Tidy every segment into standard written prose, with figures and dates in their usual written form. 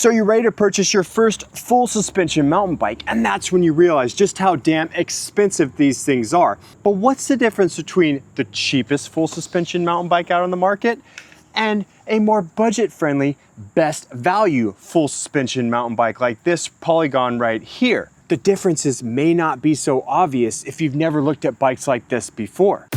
So you're ready to purchase your first full suspension mountain bike, and that's when you realize just how damn expensive these things are. But what's the difference between the cheapest full suspension mountain bike out on the market and a more budget-friendly, best value full suspension mountain bike like this Polygon right here? The differences may not be so obvious if you've never looked at bikes like this before.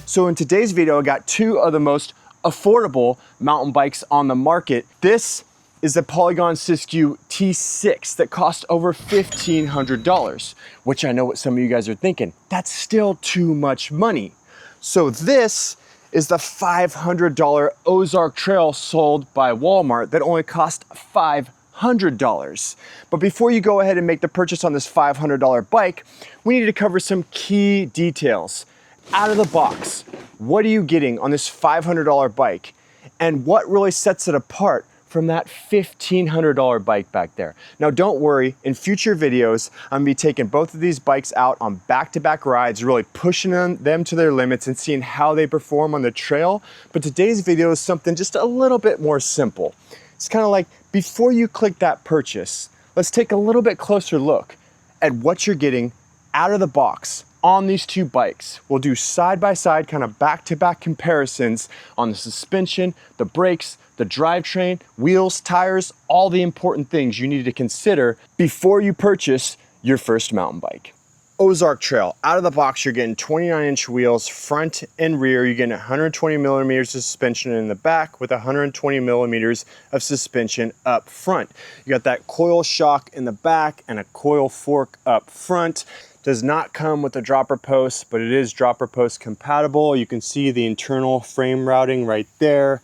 So in today's video, I got two of the most affordable mountain bikes on the market. This is the Polygon Siskiu T6 that cost over $1,500, which I know what some of you guys are thinking. That's still too much money. So this is the $500 Ozark Trail sold by Walmart that only cost $500. But before you go ahead and make the purchase on this $500 bike, we need to cover some key details. Out of the box, what are you getting on this $500 bike? And what really sets it apart from that $1,500 bike back there? Now don't worry, in future videos, I'm gonna be taking both of these bikes out on back-to-back rides, really pushing them to their limits and seeing how they perform on the trail. But today's video is something just a little bit more simple. It's kind of like, before you click that purchase, let's take a little bit closer look at what you're getting out of the box on these two bikes. We'll do side-by-side kind of back-to-back comparisons on the suspension, the brakes, the drivetrain, wheels, tires, all the important things you need to consider before you purchase your first mountain bike. Ozark Trail, out of the box, you're getting 29-inch wheels, front and rear. You're getting 120 millimeters of suspension in the back with 120 millimeters of suspension up front. You got that coil shock in the back and a coil fork up front. Does not come with a dropper post, but it is dropper post compatible. You can see the internal frame routing right there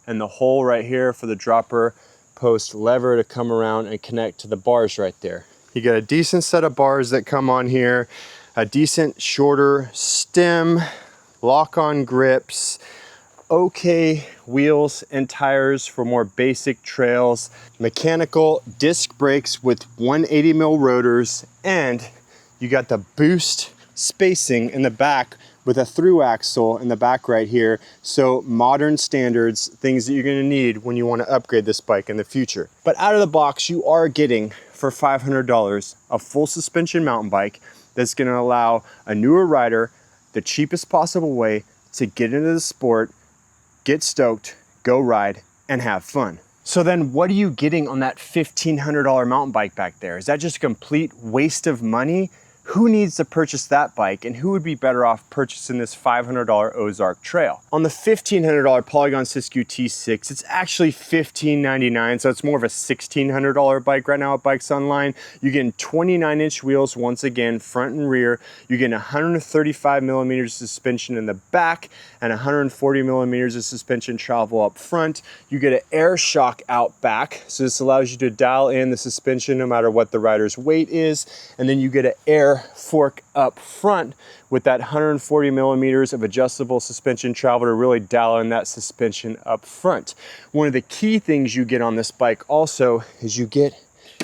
and the hole right here for the dropper post lever to come around and connect to the bars right there. You got a decent set of bars that come on here, a decent shorter stem, lock-on grips, okay wheels and tires for more basic trails, mechanical disc brakes with 180 mil rotors, and you got the boost spacing in the back with a through axle in the back right here. So modern standards, things that you're gonna need when you wanna upgrade this bike in the future. But out of the box, you are getting, for $500, a full suspension mountain bike that's gonna allow a newer rider the cheapest possible way to get into the sport, get stoked, go ride, and have fun. So then what are you getting on that $1,500 mountain bike back there? Is that just a complete waste of money? Who needs to purchase that bike, and who would be better off purchasing this $500 Ozark Trail? On the $1,500 Polygon Siskiu T6, it's actually $1,599, so it's more of a $1,600 bike right now at Bikes Online. You're getting 29-inch wheels, once again, front and rear. You're getting 135 millimeters of suspension in the back and 140 millimeters of suspension travel up front. You get an air shock out back, so this allows you to dial in the suspension no matter what the rider's weight is, and then you get an air fork up front with that 140 millimeters of adjustable suspension travel to really dial in that suspension up front. One of the key things you get on this bike also is you get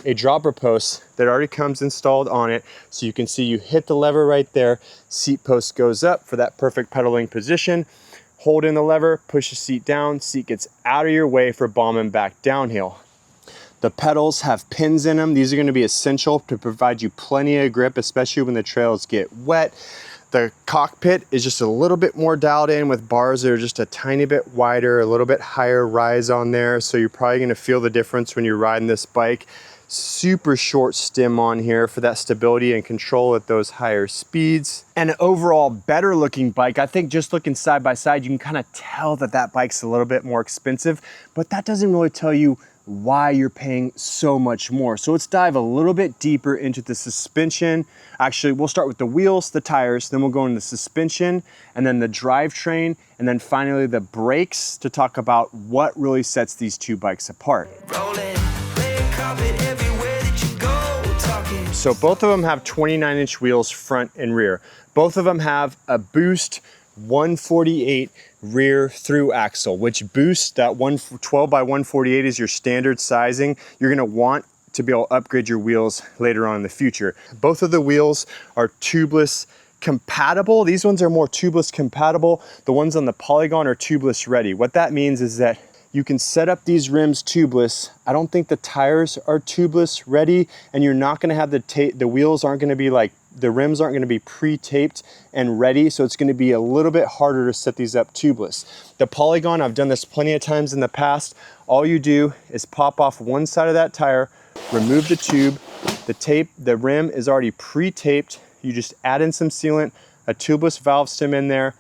a dropper post that already comes installed on it. So you can see you hit the lever right there, seat post goes up for that perfect pedaling position. Hold in the lever, push the seat down, seat gets out of your way for bombing back downhill. The pedals have pins in them. These are going to be essential to provide you plenty of grip, especially when the trails get wet. The cockpit is just a little bit more dialed in with bars that are just a tiny bit wider, a little bit higher rise on there. So you're probably going to feel the difference when you're riding this bike. Super short stem on here for that stability and control at those higher speeds. And an overall better looking bike. I think just looking side by side, you can kind of tell that that bike's a little bit more expensive, but that doesn't really tell you why you're paying so much more. So let's dive a little bit deeper into the suspension. Actually, we'll start with the wheels, the tires, then we'll go into the suspension, and then the drivetrain, and then finally the brakes to talk about what really sets these two bikes apart. So both of them have 29-inch wheels front and rear. Both of them have a boost 148 rear through axle, which boosts that 12 by 148 is your standard sizing. You're gonna want to be able to upgrade your wheels later on in the future. Both of the wheels are tubeless compatible. These ones are more tubeless compatible. The ones on the Polygon are tubeless ready. What that means is that you can set up these rims tubeless. I don't think the tires are tubeless ready, and you're not gonna have the wheels aren't gonna be like, the rims aren't gonna be pre-taped and ready, so it's gonna be a little bit harder to set these up tubeless. The Polygon, I've done this plenty of times in the past. All you do is pop off one side of that tire, remove the tube, the rim is already pre-taped. You just add in some sealant, a tubeless valve stem in there,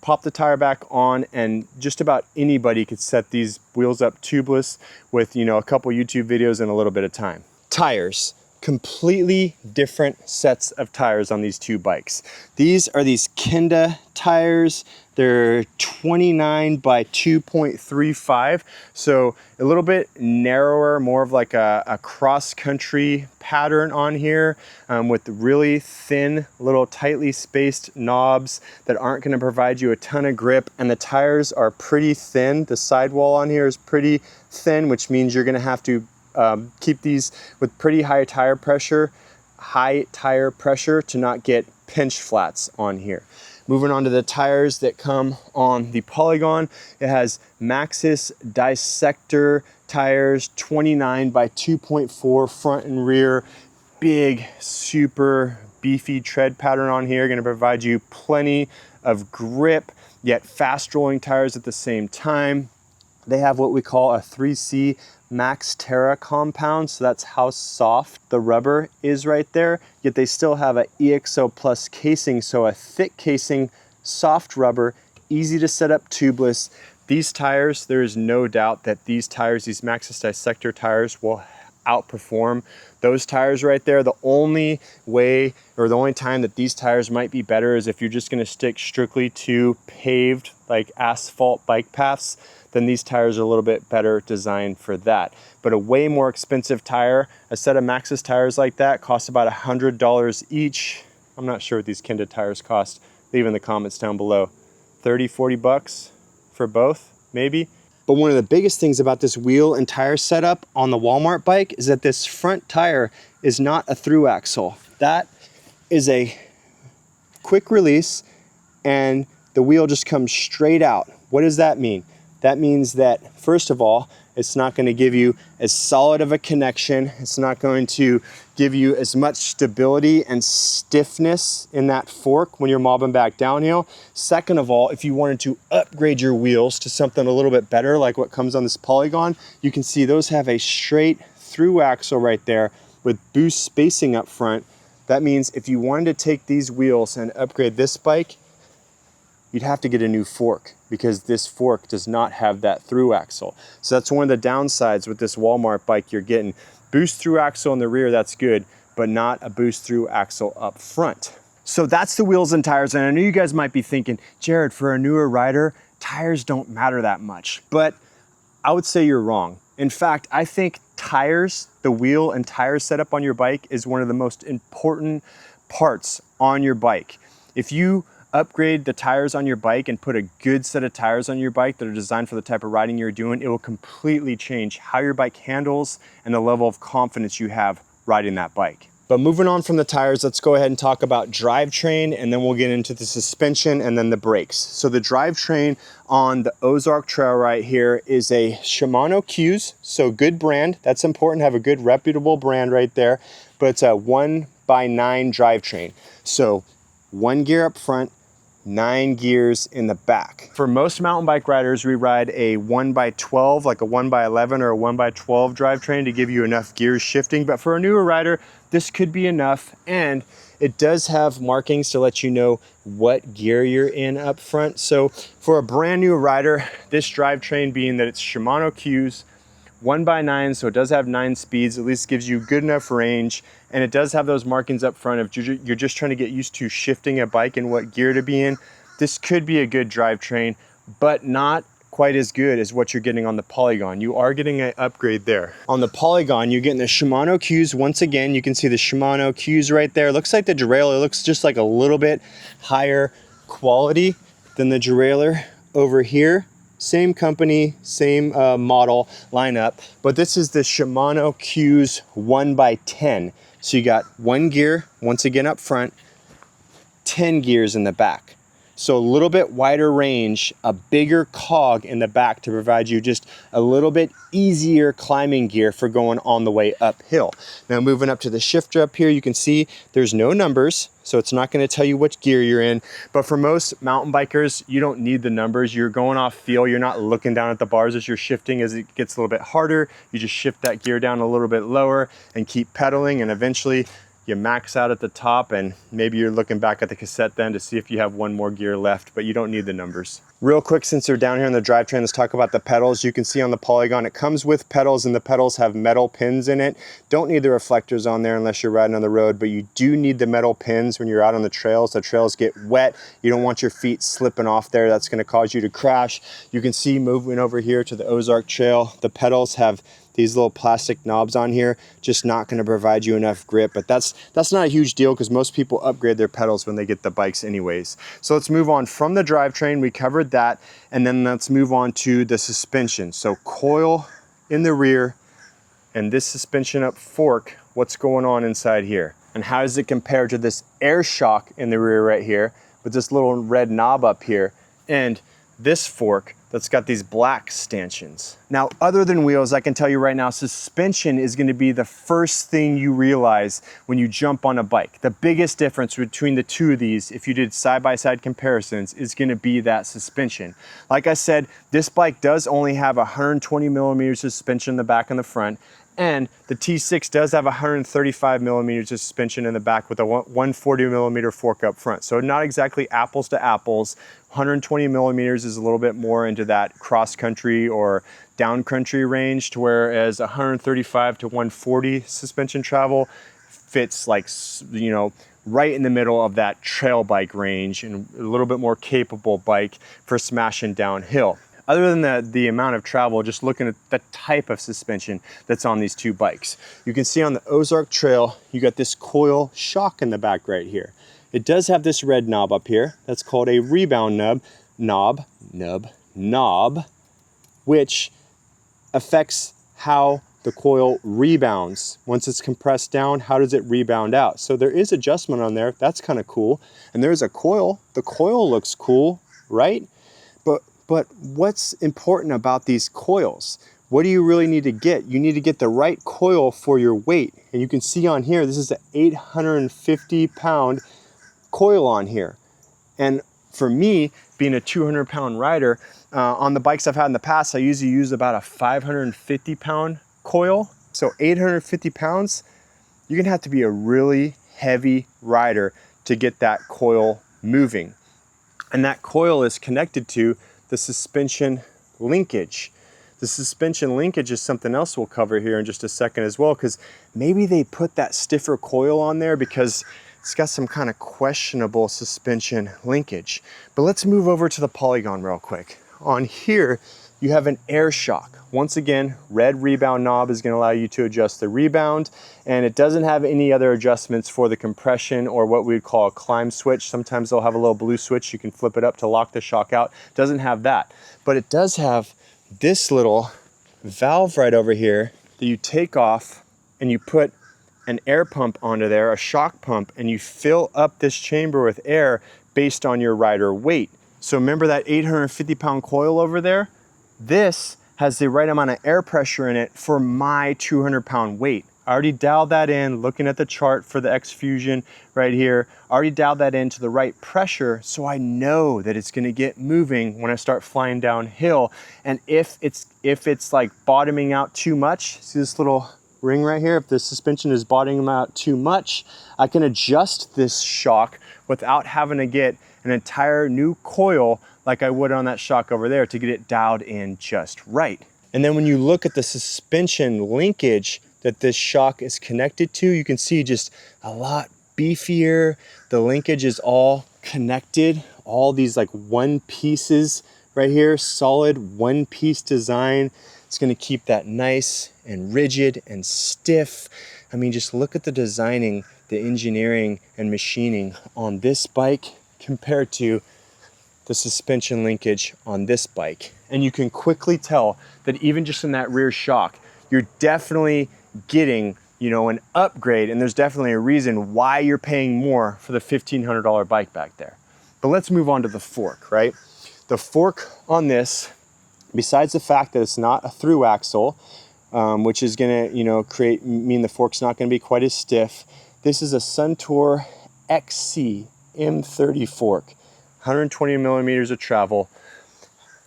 pop the tire back on, and just about anybody could set these wheels up tubeless with, you know, a couple YouTube videos and a little bit of time. Tires. Completely different sets of tires on these two bikes. These are these Kenda tires. They're 29 by 2.35, so a little bit narrower, more of like a cross-country pattern on here, with really thin, little tightly spaced knobs that aren't going to provide you a ton of grip, and the tires are pretty thin. The sidewall on here is pretty thin, which means you're going to have to keep these with pretty high tire pressure to not get pinch flats on here. Moving on to the tires that come on the Polygon, it has Maxxis Dissector tires, 29 by 2.4 front and rear, big, super beefy tread pattern on here, going to provide you plenty of grip, yet fast rolling tires at the same time. They have what we call a 3C Max Terra compound, so that's how soft the rubber is right there, yet they still have a EXO Plus casing, so a thick casing, soft rubber, easy to set up tubeless. These tires, there is no doubt that these tires, these Maxxis Dissector tires, will outperform those tires right there. The only way, or the only time that these tires might be better is if you're just gonna stick strictly to paved, like asphalt bike paths, then these tires are a little bit better designed for that. But a way more expensive tire, a set of Maxxis tires like that costs about $100 each. I'm not sure what these Kenda tires cost. Leave in the comments down below. 30, 40 bucks for both, maybe. But one of the biggest things about this wheel and tire setup on the Walmart bike is that this front tire is not a through axle. That is a quick release, and the wheel just comes straight out. What does that mean? That means that, first of all, it's not going to give you as solid of a connection. It's not going to give you as much stability and stiffness in that fork when you're mobbing back downhill. Second of all, if you wanted to upgrade your wheels to something a little bit better, like what comes on this Polygon, you can see those have a straight through axle right there with boost spacing up front. That means if you wanted to take these wheels and upgrade this bike, you'd have to get a new fork, because this fork does not have that through axle. So that's one of the downsides with this Walmart bike you're getting. Boost through axle in the rear, that's good, but not a boost through axle up front. So that's the wheels and tires. And I know you guys might be thinking, Jared, for a newer rider, tires don't matter that much. But I would say you're wrong. In fact, I think tires, the wheel and tire setup on your bike is one of the most important parts on your bike. If you upgrade the tires on your bike and put a good set of tires on your bike that are designed for the type of riding you're doing, it will completely change how your bike handles and the level of confidence you have riding that bike. But moving on from the tires, let's go ahead and talk about drivetrain, and then we'll get into the suspension and then the brakes. So the drivetrain on the Ozark trail right here is a Shimano Q's, so good brand. That's important, have a good reputable brand right there, but it's a 1x9 drivetrain. So 1 gear up front, 9 gears in the back. For most mountain bike riders, we ride a 1x12, like a 1x11 or a 1x12 drivetrain to give you enough gears shifting. But for a newer rider, this could be enough. And it does have markings to let you know what gear you're in up front. So for a brand new rider, this drivetrain, being that it's Shimano Q's, 1x9, so it does have 9 speeds, at least gives you good enough range, and it does have those markings up front if you're just trying to get used to shifting a bike and what gear to be in. This could be a good drivetrain, but not quite as good as what you're getting on the Polygon. You are getting an upgrade there. On the Polygon, you're getting the Shimano Q's. Once again, you can see the Shimano Q's right there. Looks like the derailleur looks just like a little bit higher quality than the derailleur over here. Same company, same model lineup, but this is the Shimano Q's 1x10. So you got 1 gear, once again up front, 10 gears in the back. So a little bit wider range, a bigger cog in the back to provide you just a little bit easier climbing gear for going on the way uphill. Now moving up to the shifter up here, you can see there's no numbers, so it's not going to tell you which gear you're in. But for most mountain bikers, you don't need the numbers. You're going off feel. You're not looking down at the bars as you're shifting. As it gets a little bit harder, you just shift that gear down a little bit lower and keep pedaling, and eventually you max out at the top, and maybe you're looking back at the cassette then to see if you have one more gear left, but you don't need the numbers. Real quick, since they're down here on the drivetrain, let's talk about the pedals. You can see on the Polygon, it comes with pedals, and the pedals have metal pins in it. Don't need the reflectors on there unless you're riding on the road, but you do need the metal pins when you're out on the trails. The trails get wet. You don't want your feet slipping off there. That's gonna cause you to crash. You can see moving over here to the Ozark trail, the pedals have these little plastic knobs on here, just not gonna provide you enough grip, but that's not a huge deal because most people upgrade their pedals when they get the bikes anyways. So let's move on from the drivetrain. We covered that, and then let's move on to the suspension. So coil in the rear and this suspension up fork, what's going on inside here? And how does it compare to this air shock in the rear right here with this little red knob up here and this fork that's got these black stanchions? Now, other than wheels, I can tell you right now, suspension is going to be the first thing you realize when you jump on a bike. The biggest difference between the two of these, if you did side-by-side comparisons, is going to be that suspension. Like I said, this bike does only have 120 millimeters suspension in the back and the front, and the T6 does have 135 millimeters of suspension in the back with a 140 millimeter fork up front. So not exactly apples to apples. 120 millimeters is a little bit more into that cross country or down country range, to whereas 135 to 140 suspension travel fits like, you know, right in the middle of that trail bike range and a little bit more capable bike for smashing downhill. Other than the amount of travel, just looking at the type of suspension that's on these two bikes. You can see on the Ozark Trail, you got this coil shock in the back right here. It does have this red knob up here. That's called a rebound knob, which affects how the coil rebounds. Once it's compressed down, how does it rebound out? So there is adjustment on there. That's kind of cool. And there's a coil. The coil looks cool, right? But what's important about these coils? What do you really need to get? You need to get the right coil for your weight. And you can see on here, this is an 850-pound coil on here. And for me, being a 200-pound rider, on the bikes I've had in the past, I usually use about a 550-pound coil. So 850 pounds, you're gonna have to be a really heavy rider to get that coil moving. And that coil is connected to the suspension linkage. The suspension linkage is something else we'll cover here in just a second as well, because maybe they put that stiffer coil on there because it's got some kind of questionable suspension linkage. But let's move over to the Polygon real quick. On here, you have an air shock. Once again, red rebound knob is going to allow you to adjust the rebound, and it doesn't have any other adjustments for the compression or what we would call a climb switch. Sometimes they'll have a little blue switch. You can flip it up to lock the shock out. It doesn't have that, but it does have this little valve right over here that you take off and you put an air pump onto there, a shock pump, and you fill up this chamber with air based on your rider weight. So remember that 850-pound coil over there? This has the right amount of air pressure in it for my 200-pound weight. I already dialed that in, looking at the chart for the X-Fusion right here. I already dialed that into the right pressure, so I know that it's gonna get moving when I start flying downhill. And if it's like bottoming out too much, see this little ring right here? If the suspension is bottoming out too much, I can adjust this shock without having to get an entire new coil like I would on that shock over there to get it dialed in just right. And then when you look at the suspension linkage that this shock is connected to, you can see just a lot beefier. The linkage is all connected, all these like one pieces right here, solid one piece design. It's gonna keep that nice and rigid and stiff. I mean, just look at the designing, the engineering and machining on this bike compared to the suspension linkage on this bike. And you can quickly tell that even just in that rear shock, you're definitely getting, you know, an upgrade, and there's definitely a reason why you're paying more for the $1,500 bike back there. But let's move on to the fork, right? The fork on this, besides the fact that it's not a through axle, which is gonna, you know, mean the fork's not gonna be quite as stiff. This is a Suntour XC M30 fork, 120 millimeters of travel,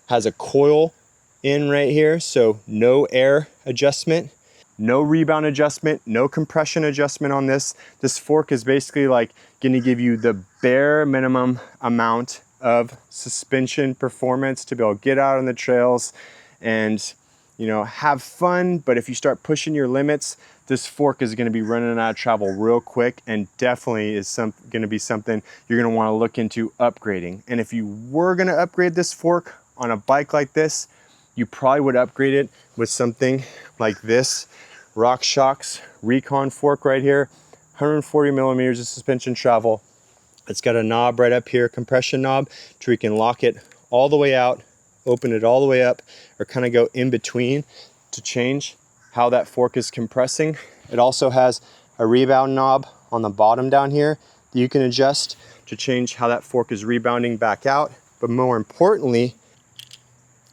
has a coil in right here, so no air adjustment, no rebound adjustment, no compression adjustment on this. This fork is basically like gonna give you the bare minimum amount of suspension performance to be able to get out on the trails and, you know, have fun. But if you start pushing your limits, this fork is gonna be running out of travel real quick, and definitely is gonna be something you're gonna wanna look into upgrading. And if you were gonna upgrade this fork on a bike like this, you probably would upgrade it with something like this RockShox Recon fork right here, 140 millimeters of suspension travel. It's got a knob right up here, compression knob, so you can lock it all the way out, open it all the way up, or kind of go in between to change how that fork is compressing. It also has a rebound knob on the bottom down here that you can adjust to change how that fork is rebounding back out. But more importantly,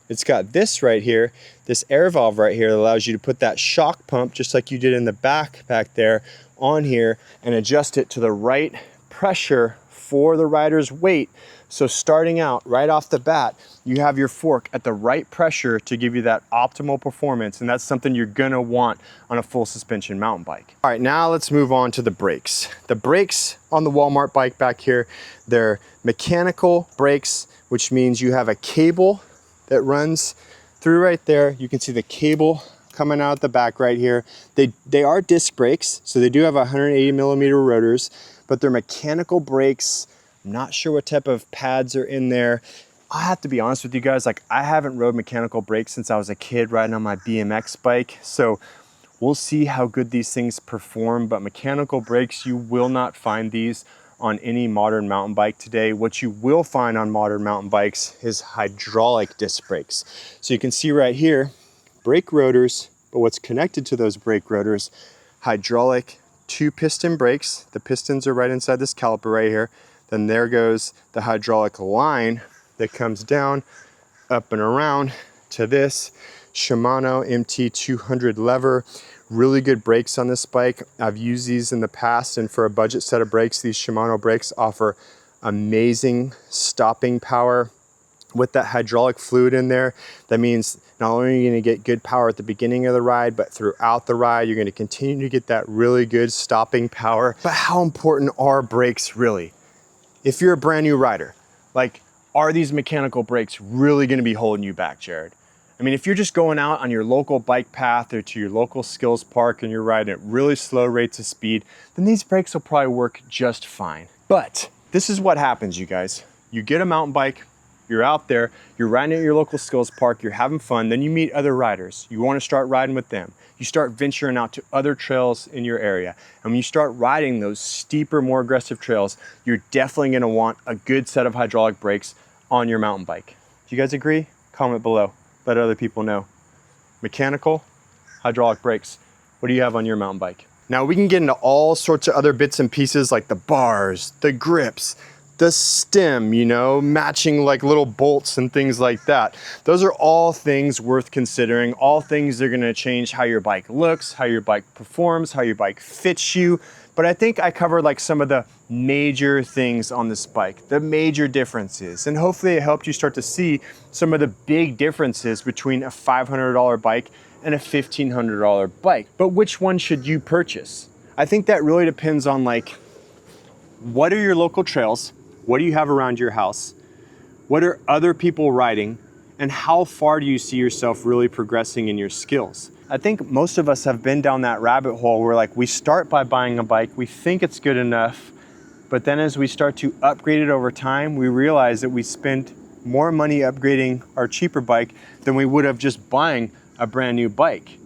it's got this right here, this air valve right here that allows you to put that shock pump, just like you did in the back there, on here and adjust it to the right pressure for the rider's weight. So starting out right off the bat, you have your fork at the right pressure to give you that optimal performance, and that's something you're gonna want on a full suspension mountain bike. All right, now let's move on to the brakes. The brakes on the Walmart bike back here, they're mechanical brakes, which means you have a cable that runs through right there. You can see the cable coming out the back right here. They are disc brakes, so they do have 180 millimeter rotors, but they're mechanical brakes. I'm not sure what type of pads are in there. I have to be honest with you guys, like, I haven't rode mechanical brakes since I was a kid riding on my BMX bike, so we'll see how good these things perform. But mechanical brakes, you will not find these on any modern mountain bike today. What you will find on modern mountain bikes is hydraulic disc brakes. So you can see right here, brake rotors, but what's connected to those brake rotors, hydraulic 2-piston brakes. The pistons are right inside this caliper right here. Then there goes the hydraulic line that comes down, up and around to this Shimano MT200 lever. Really good brakes on this bike. I've used these in the past, and for a budget set of brakes, these Shimano brakes offer amazing stopping power. With that hydraulic fluid in there, that means not only are you going to get good power at the beginning of the ride, but throughout the ride, you're going to continue to get that really good stopping power. But how important are brakes really? If you're a brand new rider, like, are these mechanical brakes really going to be holding you back, Jared? I mean, if you're just going out on your local bike path or to your local skills park and you're riding at really slow rates of speed, then these brakes will probably work just fine. But this is what happens, you guys. You get a mountain bike, you're out there, you're riding at your local skills park, you're having fun, then you meet other riders. You want to start riding with them. You start venturing out to other trails in your area. And when you start riding those steeper, more aggressive trails, you're definitely going to want a good set of hydraulic brakes on your mountain bike. Do you guys agree? Comment below. Let other people know. Mechanical, hydraulic brakes. What do you have on your mountain bike? Now we can get into all sorts of other bits and pieces like the bars, the grips, the stem, you know, matching like little bolts and things like that. Those are all things worth considering, all things that are gonna change how your bike looks, how your bike performs, how your bike fits you. But I think I covered like some of the major things on this bike, the major differences, and hopefully it helped you start to see some of the big differences between a $500 bike and a $1,500 bike. But which one should you purchase? I think that really depends on, like, what are your local trails? What do you have around your house? What are other people riding? And how far do you see yourself really progressing in your skills? I think most of us have been down that rabbit hole where, like, we start by buying a bike, we think it's good enough, but then as we start to upgrade it over time, we realize that we spent more money upgrading our cheaper bike than we would have just buying a brand new bike.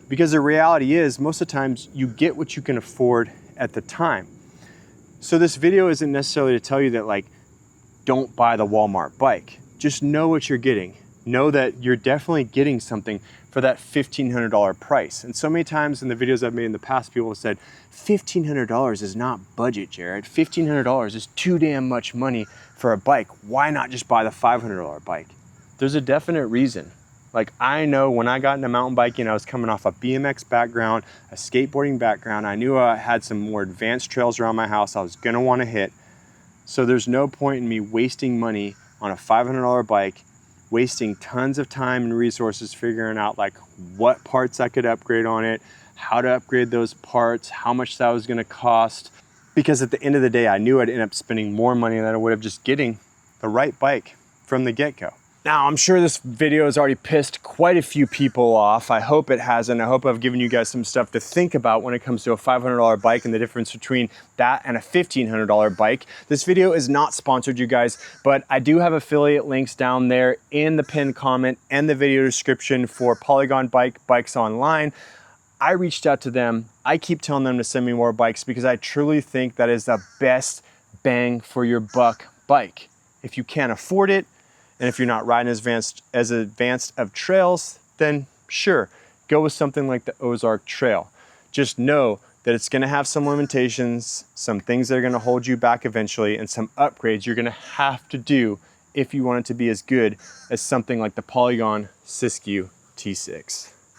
Because the reality is, most of the times you get what you can afford at the time. So this video isn't necessarily to tell you that, like, don't buy the Walmart bike. Just know what you're getting. know that you're definitely getting something for that $1,500 price. And so many times in the videos I've made in the past, people have said, $1,500 is not budget, Jared. $1,500 is too damn much money for a bike. Why not just buy the $500 bike? There's a definite reason. Like, I know when I got into mountain biking, I was coming off a BMX background, a skateboarding background. I knew I had some more advanced trails around my house I was gonna wanna hit. So there's no point in me wasting money on a $500 bike, wasting tons of time and resources figuring out like what parts I could upgrade on it, how to upgrade those parts, how much that was gonna cost. Because at the end of the day, I knew I'd end up spending more money than I would have just getting the right bike from the get-go. Now, I'm sure this video has already pissed quite a few people off. I hope it hasn't. I hope I've given you guys some stuff to think about when it comes to a $500 bike and the difference between that and a $1,500 bike. This video is not sponsored, you guys, but I do have affiliate links down there in the pinned comment and the video description for Polygon Bikes Online. I reached out to them. I keep telling them to send me more bikes because I truly think that is the best bang for your buck bike. If you can't afford it, and if you're not riding as advanced of trails, then sure, go with something like the Ozark Trail. Just know that it's gonna have some limitations, some things that are gonna hold you back eventually, and some upgrades you're gonna have to do if you want it to be as good as something like the Polygon Siskiu T6.